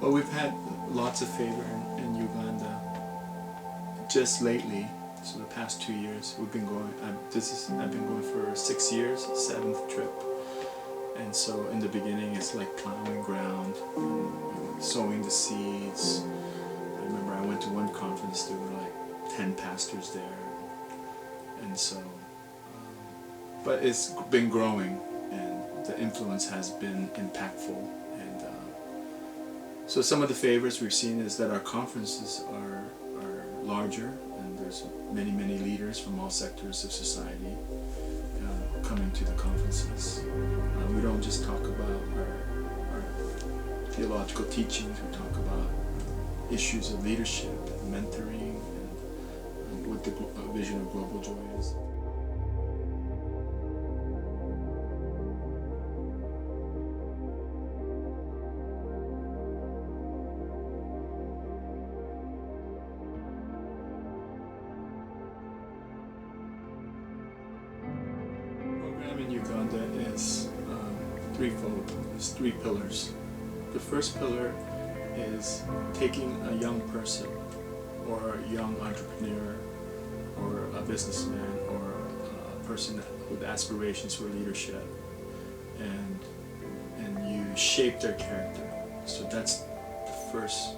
Well, we've had lots of favor in Uganda just lately. So the past 2 years we've been going. I've been going for 6 years, 7th trip. And so in the beginning it's like plowing ground, sowing the seeds. I remember I went to one conference, there were like 10 pastors there, and so. But it's been growing, and the influence has been impactful. And so some of the favors we've seen is that our conferences are larger, and there's many leaders from all sectors of society coming to the conferences. We don't just talk about our theological teachings, we talk about issues of leadership and mentoring and what the vision of Global Joy is. In Uganda is threefold. There's 3 pillars. The first pillar is taking a young person or a young entrepreneur or a businessman or a person with aspirations for leadership, and you shape their character. So that's the first.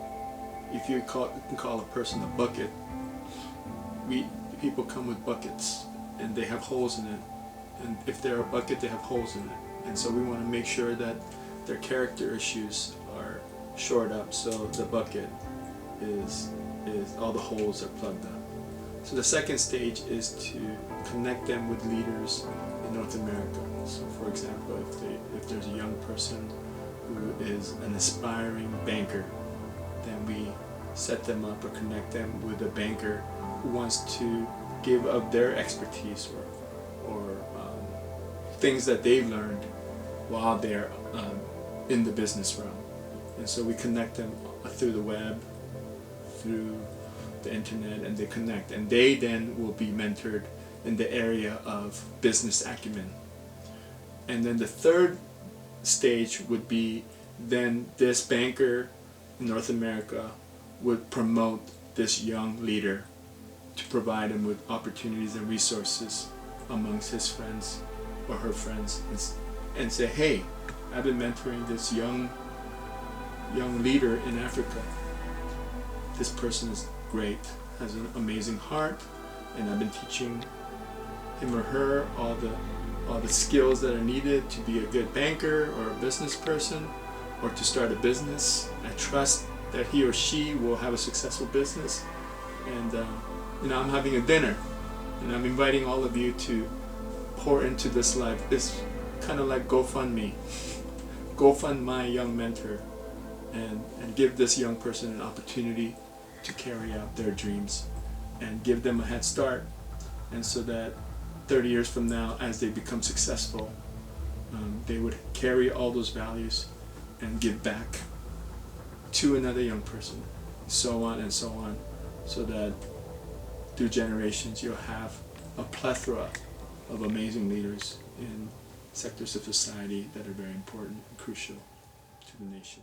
If you can call a person a bucket, people come with buckets and they have holes in it. And if they're a bucket, they have holes in it. And so we want to make sure that their character issues are shored up, so the bucket is all the holes are plugged up. So the second stage is to connect them with leaders in North America. So for example, if there's a young person who is an aspiring banker, then we set them up or connect them with a banker who wants to give up their expertise or things that they've learned while they're in the business realm. And so we connect them through the web, through the internet, and they connect. And they then will be mentored in the area of business acumen. And then the third stage would be then this banker in North America would promote this young leader to provide him with opportunities and resources amongst his friends or her friends, and say, hey, I've been mentoring this young leader in Africa. This person is great, has an amazing heart, and I've been teaching him or her all the skills that are needed to be a good banker or a business person or to start a business. I trust that he or she will have a successful business, and I'm having a dinner, and I'm inviting all of you to pour into this life. It's kind of like GoFundMe. GoFund my young mentor, and give this young person an opportunity to carry out their dreams and give them a head start, and so that 30 years from now, as they become successful, they would carry all those values and give back to another young person, so on, so that through generations you'll have a plethora of amazing leaders in sectors of society that are very important and crucial to the nation.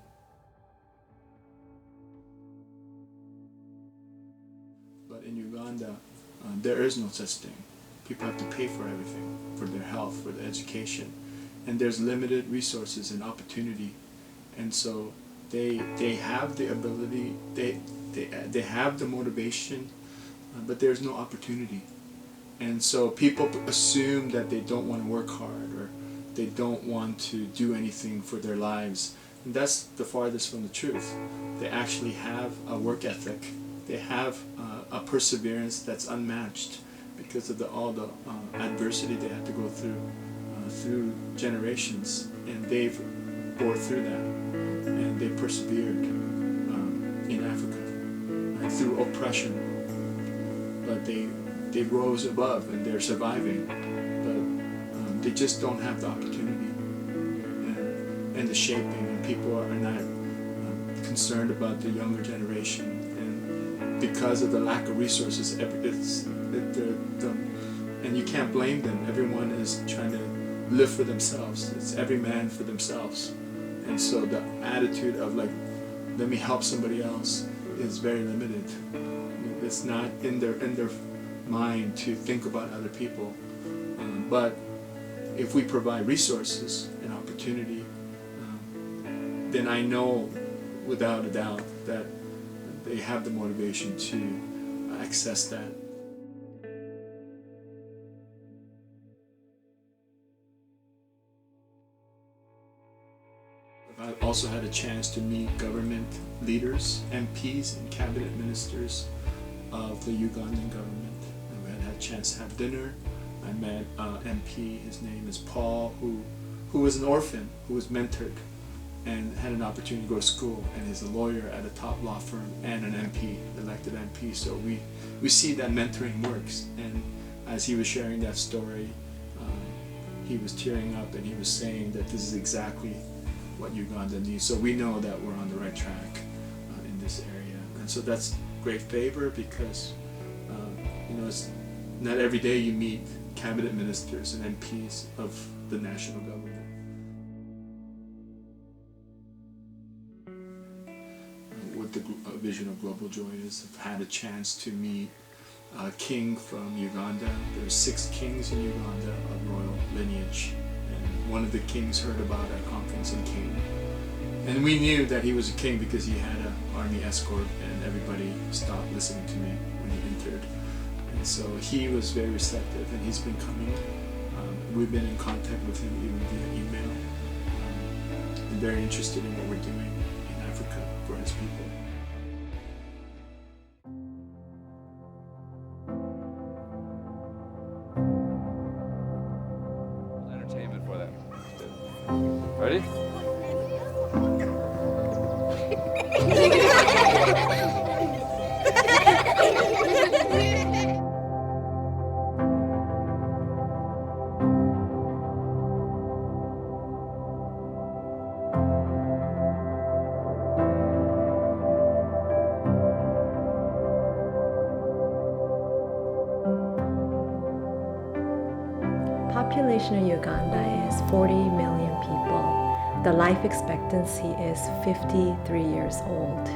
But in Uganda, there is no such thing. People have to pay for everything, for their health, for their education, and there's limited resources and opportunity, and so they have the ability, they have the motivation, but there's no opportunity. And so people assume that they don't want to work hard or they don't want to do anything for their lives. And that's the farthest from the truth. They actually have a work ethic. They have a perseverance that's unmatched because of all the adversity they had to go through generations. And they've bore through that. And they persevered in Africa and through oppression. But they rose above and they're surviving, but they just don't have the opportunity and the shaping, and people are not concerned about the younger generation, and because of the lack of resources, and you can't blame them. Everyone is trying to live for themselves. It's every man for themselves, and so the attitude of like let me help somebody else is very limited. It's not in their mind to think about other people. But if we provide resources and opportunity, then I know without a doubt that they have the motivation to access that. I also had a chance to meet government leaders, MPs and cabinet ministers of the Ugandan government. And we had a chance to have dinner. I met MP, his name is Paul, who was an orphan, who was mentored and had an opportunity to go to school, and is a lawyer at a top law firm and an MP, elected MP. So we see that mentoring works. And as he was sharing that story, he was tearing up and he was saying that this is exactly what Uganda needs. So we know that we're on the right track in this area. And so that's great favor because it's not every day you meet cabinet ministers and MPs of the national government. What the vision of Global Joy is, I've had a chance to meet a king from Uganda. There are 6 kings in Uganda of royal lineage. And one of the kings heard about our conference and came. And we knew that he was a king because he had an army escort and everybody stopped listening to me when he entered. And so he was very receptive and he's been coming. We've been in contact with him even via email. And very interested in what we're doing in Africa for his people. Entertainment for them. Ready? Population of Uganda is 40 million people. The life expectancy is 53 years old.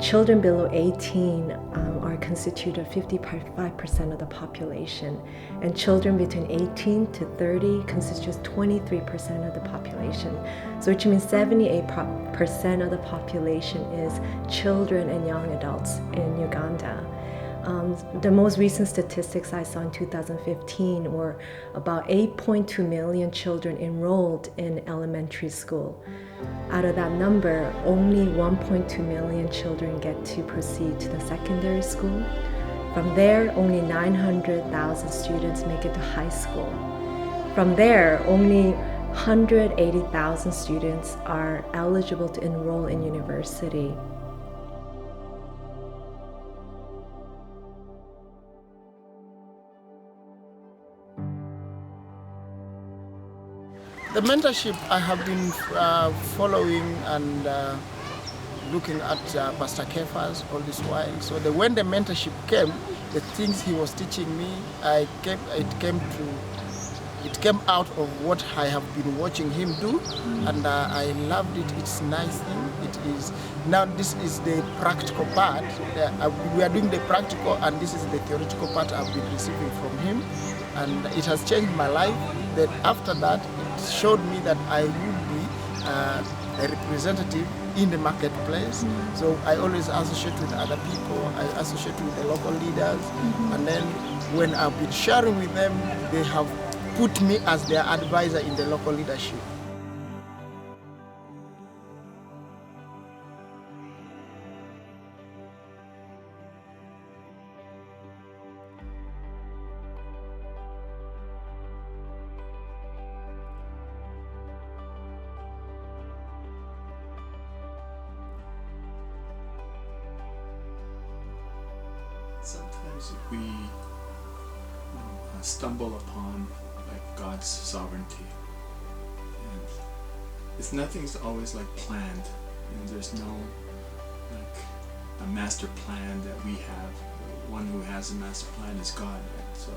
Children below 18 are constituted 55% of the population, and children between 18 to 30 constitutes 23% of the population. So which means 78% of the population is children and young adults in Uganda. The most recent statistics I saw in 2015 were about 8.2 million children enrolled in elementary school. Out of that number, only 1.2 million children get to proceed to the secondary school. From there, only 900,000 students make it to high school. From there, only 180,000 students are eligible to enroll in university. The mentorship I have been following and looking at Pastor Kephas all this while. So when the mentorship came, the things he was teaching me, it came out of what I have been watching him do, and I loved it. It's a nice thing. It is. Now this is the practical part. We are doing the practical, and this is the theoretical part I've been receiving from him, and it has changed my life. Then after that, it showed me that I will be a representative in the marketplace. So I always associate with other people. I associate with the local leaders, and then when I've been sharing with them, they have put me as their advisor in the local leadership. Sometimes we stumble upon God's sovereignty, and nothing's always planned. There's no a master plan that we have. The one who has a master plan is God. Right? So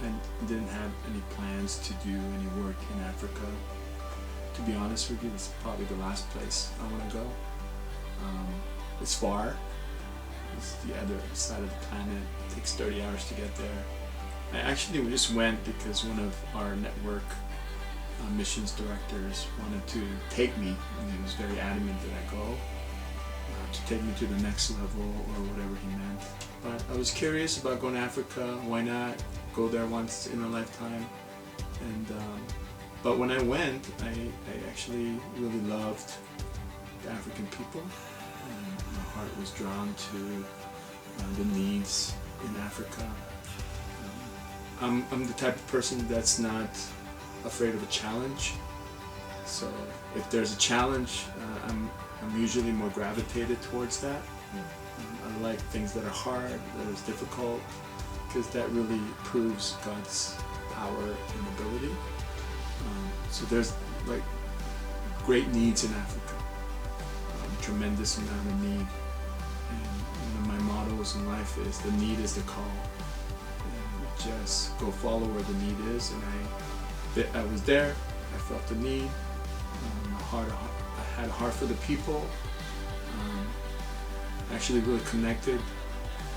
I didn't have any plans to do any work in Africa. to be honest with you, it's probably the last place I want to go. It's far. It's the other side of the planet. It takes 30 hours to get there. I actually just went because one of our network missions directors wanted to take me, and he was very adamant that I go to take me to the next level or whatever he meant. But I was curious about going to Africa. Why not go there once in a lifetime? And but when I went, I actually really loved the African people. And my heart was drawn to the needs in Africa. I'm the type of person that's not afraid of a challenge. So if there's a challenge, I'm usually more gravitated towards that. I like things that are hard, that are difficult, because that really proves God's power and ability. So there's like great needs in Africa, tremendous amount of need. And one of my mottos in life is the need is the call. And just go follow where the need is. And I was there, I felt the need. I had a heart for the people. Actually really connected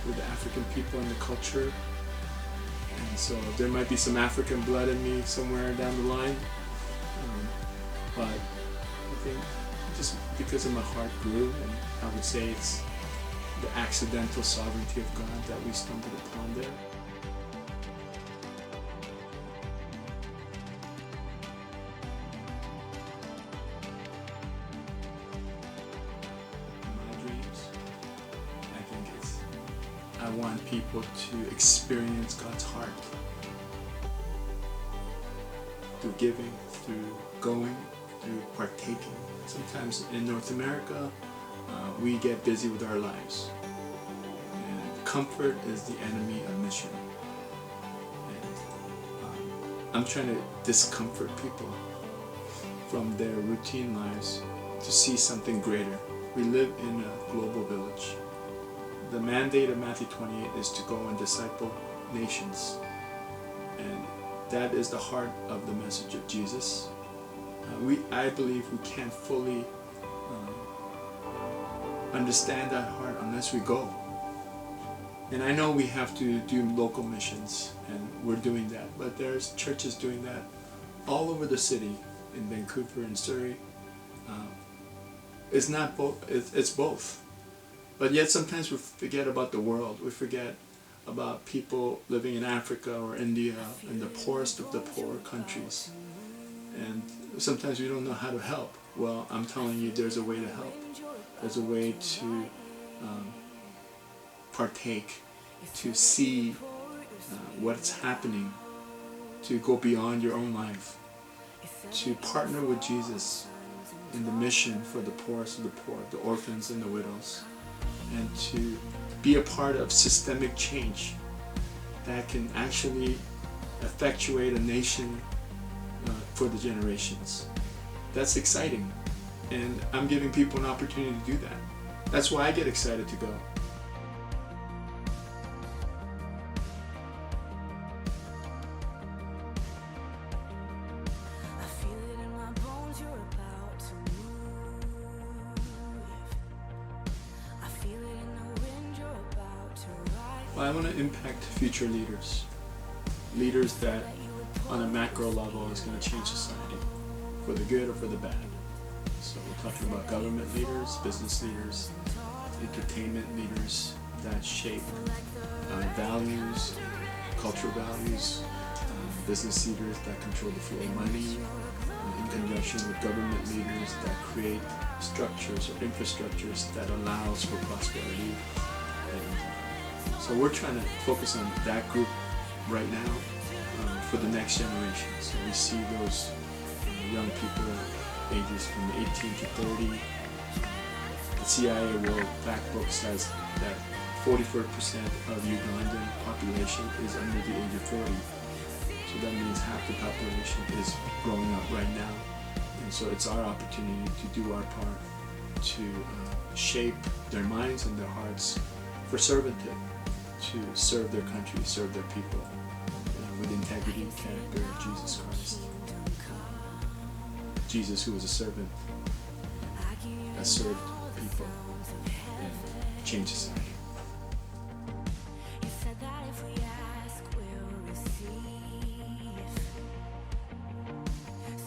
with the African people and the culture. And so there might be some African blood in me somewhere down the line. But I think just because of my heart grew, and I would say it's the accidental sovereignty of God that we stumbled upon there. I want people to experience God's heart through giving, through going, through partaking. Sometimes in North America, we get busy with our lives. And comfort is the enemy of mission. And I'm trying to discomfort people from their routine lives to see something greater. We live in a global village. The mandate of Matthew 28 is to go and disciple nations. And that is the heart of the message of Jesus. I believe we can't fully understand that heart unless we go. And I know we have to do local missions, and we're doing that. But there's churches doing that all over the city, in Vancouver and Surrey. It's not both. It's both. But yet sometimes we forget about the world. We forget about people living in Africa or India, in the poorest of the poor countries. And sometimes we don't know how to help. Well, I'm telling you, there's a way to help. There's a way to partake, to see what's happening, to go beyond your own life, to partner with Jesus in the mission for the poorest of the poor, the orphans and the widows, and to be a part of systemic change that can actually effectuate a nation for the generations. That's exciting, and I'm giving people an opportunity to do that. That's why I get excited to go. Well, I want to impact future leaders. Leaders that on a macro level is going to change society for the good or for the bad. So we're talking about government leaders, business leaders, entertainment leaders that shape values, cultural values, business leaders that control the flow of money, in conjunction with government leaders that create structures or infrastructures that allows for prosperity. And so we're trying to focus on that group right now for the next generation. So we see those young people ages from 18 to 30. The CIA World Factbook says that 44% of Ugandan population is under the age of 40. So that means half the population is growing up right now. And so it's our opportunity to do our part to shape their minds and their hearts for servanthood, to serve their country, serve their people with integrity and character of Jesus Christ. Jesus, who was a servant, that served people and changed society. He said that if we ask, we'll receive.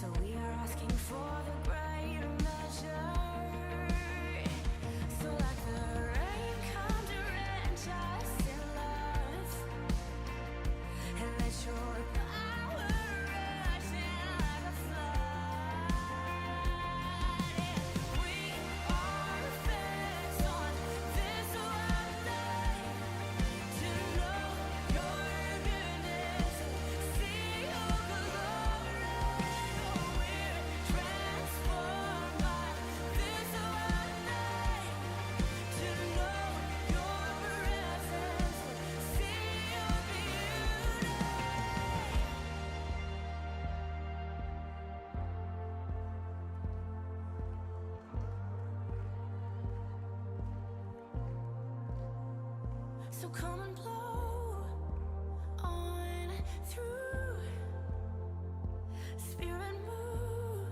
So we are asking for the greater measure. So let the rain come to drench us in love, and let your power rush in like a flood. And we are fixed on this one day, to know your goodness, see your glory. We're transformed by this one day, to know your presence, see your beauty. So come and blow on through, Spirit move,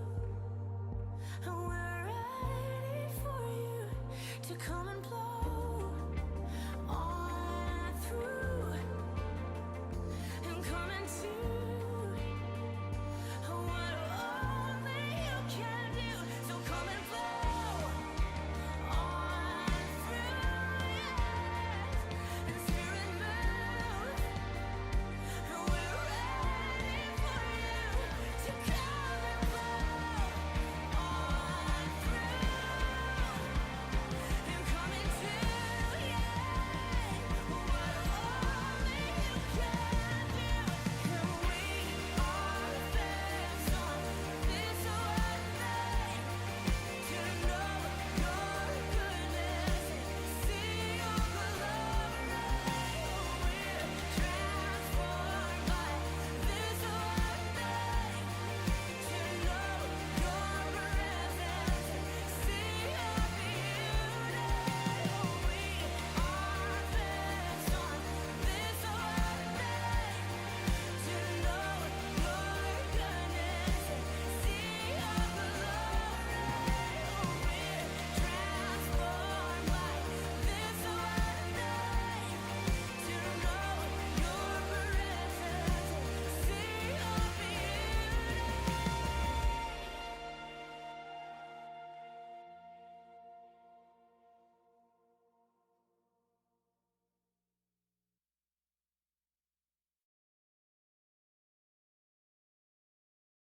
and we're ready for you to come and